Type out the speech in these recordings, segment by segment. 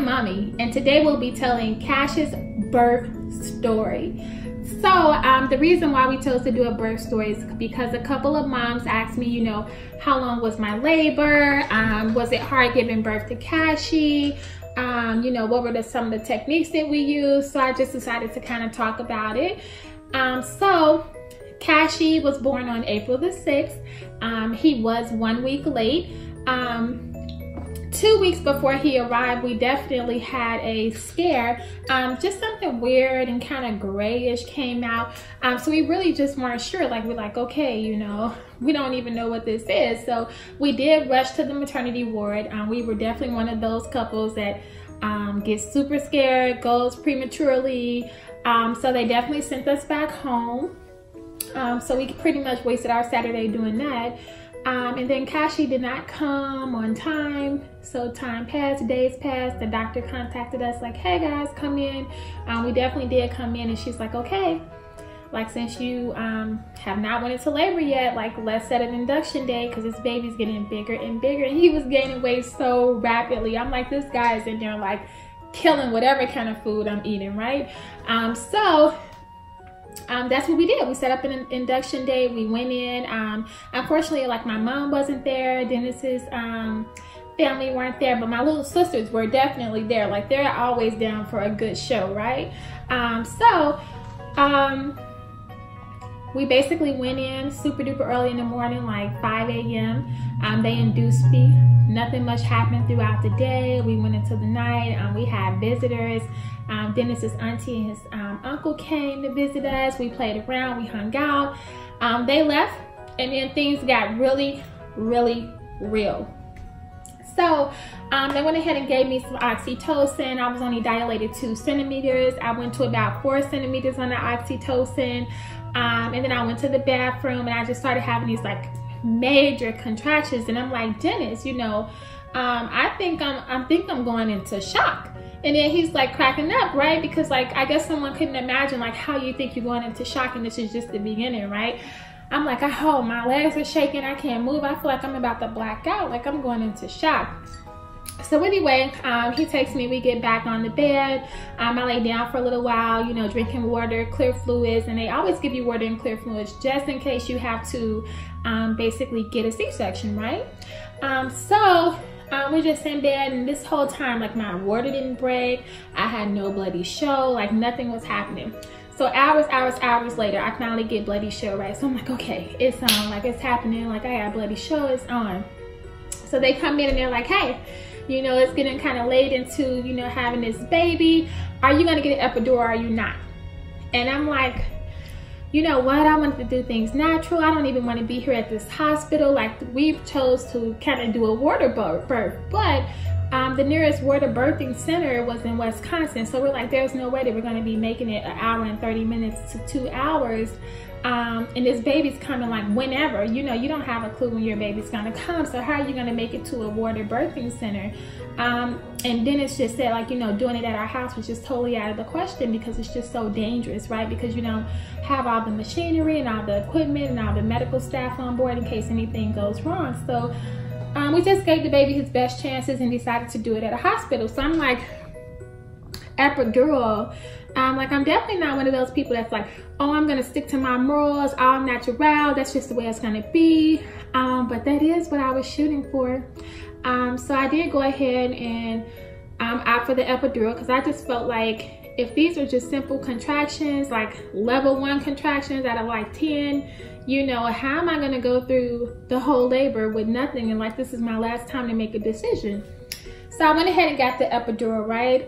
Mommy, and today we'll be telling Kashy's birth story. So the reason why we chose to do a birth story is because a couple of moms asked me, you know, how long was my labor? Was it hard giving birth to Kashy? You know, what were some of the techniques that we used? So I just decided to kind of talk about it. So Kashy was born on April the 6th. He was 1 week late. 2 weeks before he arrived, we definitely had a scare. Just something weird and kind of grayish came out. So we really just weren't sure. Like, we're like, okay, you know, we don't even know what this is. So we did rush to the maternity ward. We were definitely one of those couples that gets super scared, goes prematurely. So they definitely sent us back home. So we pretty much wasted our Saturday doing that. And then Kashy did not come on time. So time passed, days passed. The doctor contacted us like, hey guys, come in. We definitely did come in, and she's like, okay, like, since you have not went into labor yet, like, let's set an induction day because this baby's getting bigger and bigger. And he was gaining weight so rapidly. I'm like, this guy is in there like killing whatever kind of food I'm eating, right? That's what we did. We set up an induction day. We went in. Unfortunately, like, my mom wasn't there. Dennis's family weren't there, but my little sisters were definitely there. Like, they're always down for a good show, right? We basically went in super duper early in the morning, like 5 a.m. They induced me. Nothing much happened throughout the day. We went into the night. We had visitors. Dennis's auntie and his uncle came to visit us. We played around, we hung out. They left, and then things got really, really real. So they went ahead and gave me some oxytocin. I was only dilated 2 centimeters. I went to about 4 centimeters on the oxytocin. And then I went to the bathroom, and I just started having these like major contractions. And I'm like, Dennis, you know, I think I'm going into shock. And then he's like cracking up, right? Because, like, I guess someone couldn't imagine like how you think you're going into shock, and this is just the beginning, right? I'm like, oh, my legs are shaking, I can't move, I feel like I'm about to black out, like I'm going into shock. So anyway, he takes me, we get back on the bed. I lay down for a little while, you know, drinking water, clear fluids, and they always give you water and clear fluids just in case you have to basically get a C-section, right? We're just in bed, and this whole time, like, my water didn't break. I had no bloody show, like nothing was happening. So hours later, I finally get bloody show, right? So I'm like, okay, it's on, like, it's happening, like, I got bloody show, it's on. So they come in and they're like, hey, you know, it's getting kind of late into, you know, having this baby. Are you gonna get an epidural or are you not? And I'm like, you know what, I wanted to do things natural. I don't even want to be here at this hospital. Like, we chose to kind of do a water birth, but the nearest water birthing center was in Wisconsin. So we're like, there's no way that we're going to be making it 1 hour and 30 minutes to 2 hours. And this baby's coming like whenever, you know, you don't have a clue when your baby's going to come. So how are you going to make it to a water birthing center? And Dennis just said, like, you know, doing it at our house was just totally out of the question because it's just so dangerous, right? Because you don't have all the machinery and all the equipment and all the medical staff on board in case anything goes wrong. So we just gave the baby his best chances and decided to do it at a hospital. So I'm like, epidural. Like, I'm definitely not one of those people that's like, oh, I'm gonna stick to my morals, all natural, that's just the way it's gonna be. But that is what I was shooting for. So I did go ahead and opt for the epidural because I just felt like if these are just simple contractions, like level 1 contractions out of like 10, you know, how am I gonna go through the whole labor with nothing? And like, this is my last time to make a decision. So I went ahead and got the epidural, right?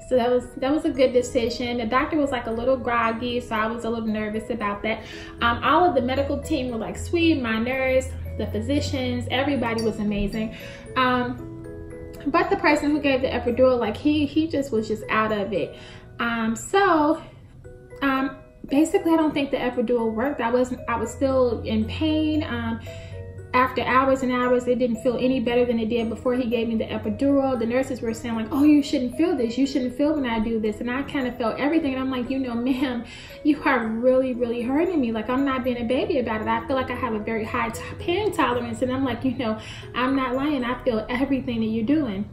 So that was a good decision. The doctor was like a little groggy, so I was a little nervous about that. All of the medical team were like sweet, my nurse, the physicians, everybody was amazing. But the person who gave the epidural, like, he just was just out of it. Basically, I don't think the epidural worked. I was still in pain. after hours and hours, it didn't feel any better than it did before he gave me the epidural. The nurses were saying like, oh, you shouldn't feel this. You shouldn't feel when I do this. And I kind of felt everything. And I'm like, you know, ma'am, you are really, really hurting me. Like, I'm not being a baby about it. I feel like I have a very high pain tolerance. And I'm like, you know, I'm not lying. I feel everything that you're doing.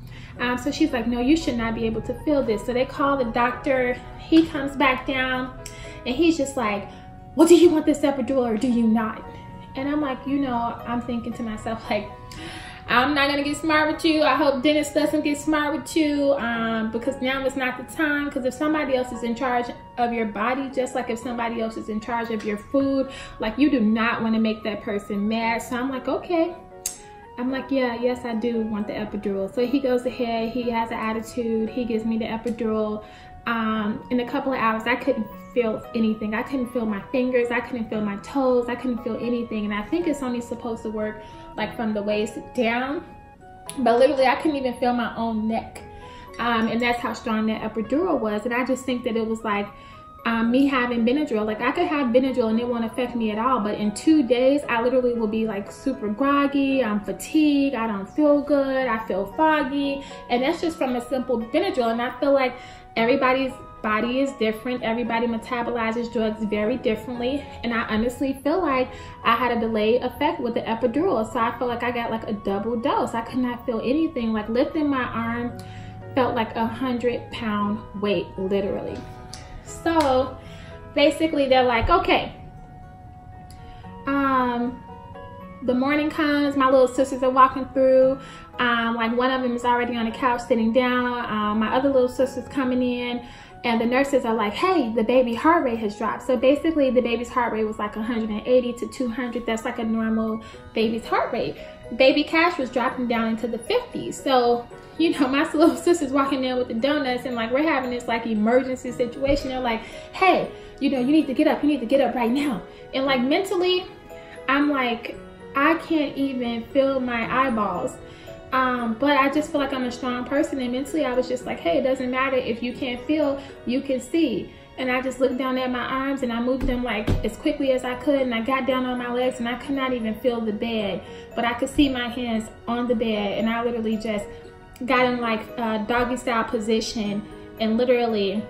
So she's like, no, you should not be able to feel this. So they call the doctor. He comes back down and he's just like, well, do you want this epidural or do you not? And I'm like, you know, I'm thinking to myself, like, I'm not gonna get smart with you. I hope Dennis doesn't get smart with you, because now is not the time. Because if somebody else is in charge of your body, just like if somebody else is in charge of your food, like, you do not want to make that person mad. So I'm like, okay. I'm like, yeah, yes, I do want the epidural. So he goes ahead, he has an attitude, he gives me the epidural. In a couple of hours, I couldn't feel anything. I couldn't feel my fingers, I couldn't feel my toes, I couldn't feel anything. And I think it's only supposed to work like from the waist down, but literally I couldn't even feel my own neck. And that's how strong that epidural was. And I just think that it was like me having Benadryl. Like, I could have Benadryl and it won't affect me at all, but in 2 days I literally will be like super groggy, I'm fatigued, I don't feel good, I feel foggy, and that's just from a simple Benadryl. And I feel like everybody's body is different, everybody metabolizes drugs very differently, and I honestly feel like I had a delayed effect with the epidural. So I feel like I got like a double dose. I could not feel anything. Like, lifting my arm felt like 100-pound weight, literally. So basically they're like, okay, the morning comes, my little sisters are walking through, like one of them is already on the couch sitting down, my other little sister's coming in, and the nurses are like, hey, the baby heart rate has dropped. So basically the baby's heart rate was like 180 to 200. That's like a normal baby's heart rate. Baby Cash was dropping down into the 50s. So, you know, my little sister's walking in with the donuts, and like, we're having this like emergency situation. They're like, hey, you know, you need to get up right now. And like, mentally, I'm like, I can't even feel my eyeballs. But I just feel like I'm a strong person, and mentally I was just like, hey, it doesn't matter if you can't feel, you can see. And I just looked down at my arms and I moved them like as quickly as I could, and I got down on my legs and I could not even feel the bed, but I could see my hands on the bed, and I literally just got in like a doggy style position and literally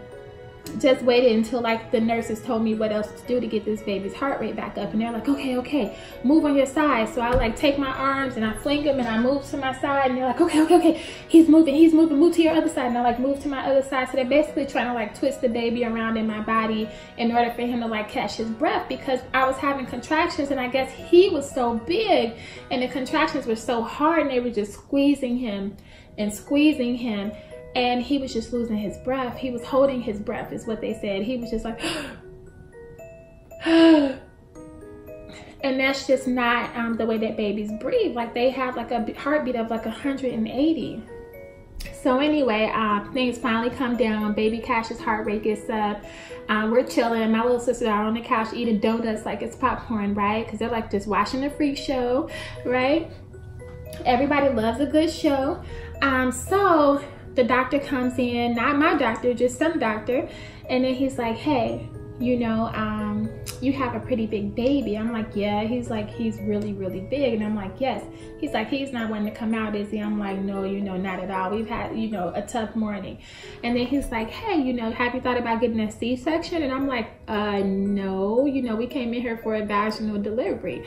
just waited until like the nurses told me what else to do to get this baby's heart rate back up. And they're like, okay, move on your side. So I like take my arms and I fling them and I move to my side, and they're like, okay, he's moving, move to your other side. And I like move to my other side. So they're basically trying to like twist the baby around in my body in order for him to like catch his breath, because I was having contractions, and I guess he was so big and the contractions were so hard, and they were just squeezing him and squeezing him. And he was just losing his breath. He was holding his breath, is what they said. He was just like, and that's just not the way that babies breathe. Like, they have like a heartbeat of like 180. So anyway, things finally come down. Baby Cash's heart rate gets up. We're chilling. My little sisters are on the couch eating donuts like it's popcorn, right? Because they're like just watching a freak show, right? Everybody loves a good show. So the doctor comes in, not my doctor, just some doctor, and then he's like, hey, you know, you have a pretty big baby. I'm like, yeah. He's like, he's really, really big. And I'm like, yes. He's like, he's not wanting to come out, is he? I'm like, no, you know, not at all. We've had, you know, a tough morning. And then he's like, hey, you know, have you thought about getting a C-section? And I'm like, no, you know, we came in here for a vaginal delivery.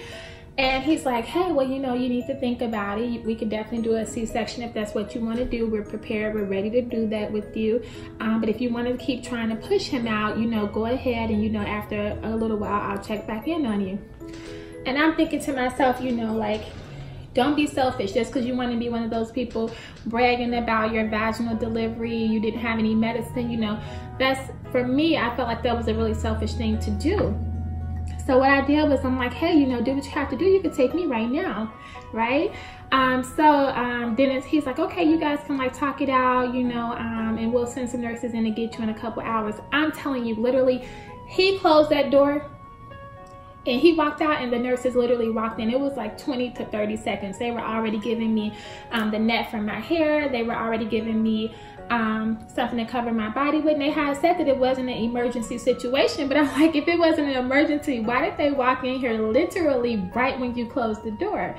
And he's like, hey, well, you know, you need to think about it. We could definitely do a C-section if that's what you want to do. We're prepared. We're ready to do that with you. But if you want to keep trying to push him out, you know, go ahead. And, you know, after a little while, I'll check back in on you. And I'm thinking to myself, you know, like, don't be selfish just because you want to be one of those people bragging about your vaginal delivery. You didn't have any medicine, you know. That's, for me, I felt like that was a really selfish thing to do. So what I did was, I'm like, hey, you know, do what you have to do. You can take me right now, right? Then he's like, okay, you guys can like talk it out, you know, and we'll send some nurses in to get you in a couple hours. I'm telling you, literally, he closed that door And he walked out and the nurses literally walked in. It was like 20 to 30 seconds. They were already giving me the net for my hair. They were already giving me something to cover my body with. And they had said that it wasn't an emergency situation, but I'm like, if it wasn't an emergency, why did they walk in here literally right when you closed the door?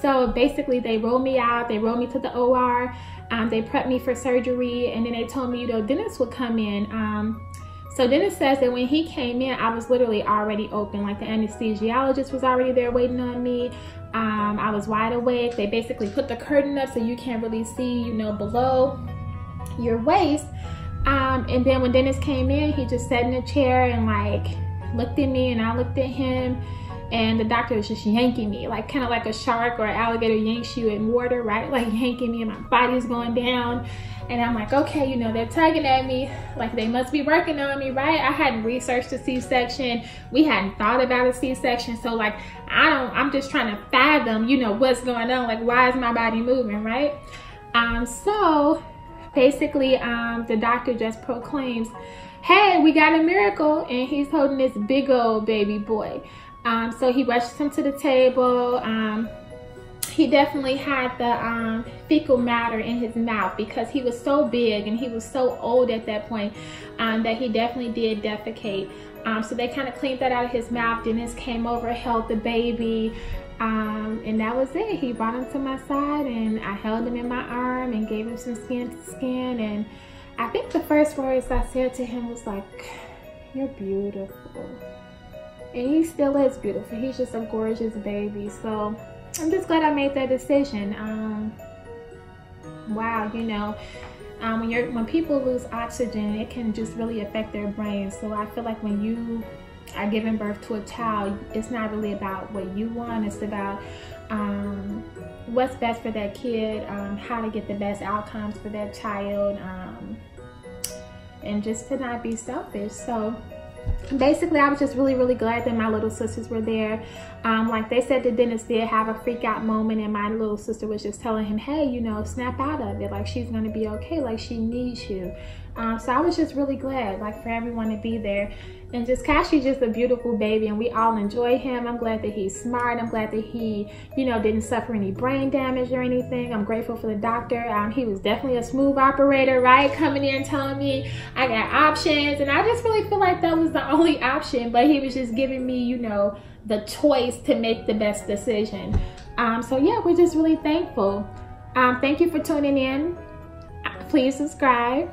So basically they rolled me out, they rolled me to the OR, they prepped me for surgery, and then they told me, you know, Dennis would come in. So Dennis says that when he came in, I was literally already open. Like the anesthesiologist was already there waiting on me. I was wide awake. They basically put the curtain up so you can't really see, you know, below your waist. And then when Dennis came in, he just sat in a chair and like looked at me, and I looked at him, and the doctor was just yanking me, like kind of like a shark or an alligator yanks you in water, right? Like yanking me, and my body's going down. And I'm like, okay, you know, they're tugging at me, like they must be working on me, right? I hadn't researched a C-section. We hadn't thought about a C-section. So like, I'm just trying to fathom, you know, what's going on. Like, why is my body moving, right? So basically, the doctor just proclaims, hey, we got a miracle. And he's holding this big old baby boy. So he rushes him to the table. He definitely had the fecal matter in his mouth because he was so big and he was so old at that point that he definitely did defecate. So they kind of cleaned that out of his mouth. Dennis came over, held the baby, and that was it. He brought him to my side, and I held him in my arm and gave him some skin to skin. And I think the first words I said to him was like, "You're beautiful." And he still is beautiful. He's just a gorgeous baby. So I'm just glad I made that decision. Wow, you know, when people lose oxygen, it can just really affect their brain. So I feel like when you are giving birth to a child, it's not really about what you want. It's about what's best for that kid, how to get the best outcomes for that child, and just to not be selfish. So basically, I was just really glad that my little sisters were there. Like they said that Dennis did have a freak out moment, and my little sister was just telling him, hey, you know, snap out of it. Like, she's gonna be okay. Like, she needs you. So I was just really glad, like, for everyone to be there. And just Kashy's just a beautiful baby, and we all enjoy him. I'm glad that he's smart. I'm glad that he, you know, didn't suffer any brain damage or anything. I'm grateful for the doctor. He was definitely a smooth operator, right? Coming in telling me I got options, and I just really feel like that was the only option, but he was just giving me, you know, the choice to make the best decision. So yeah, we're just really thankful. Thank you for tuning in. Please subscribe.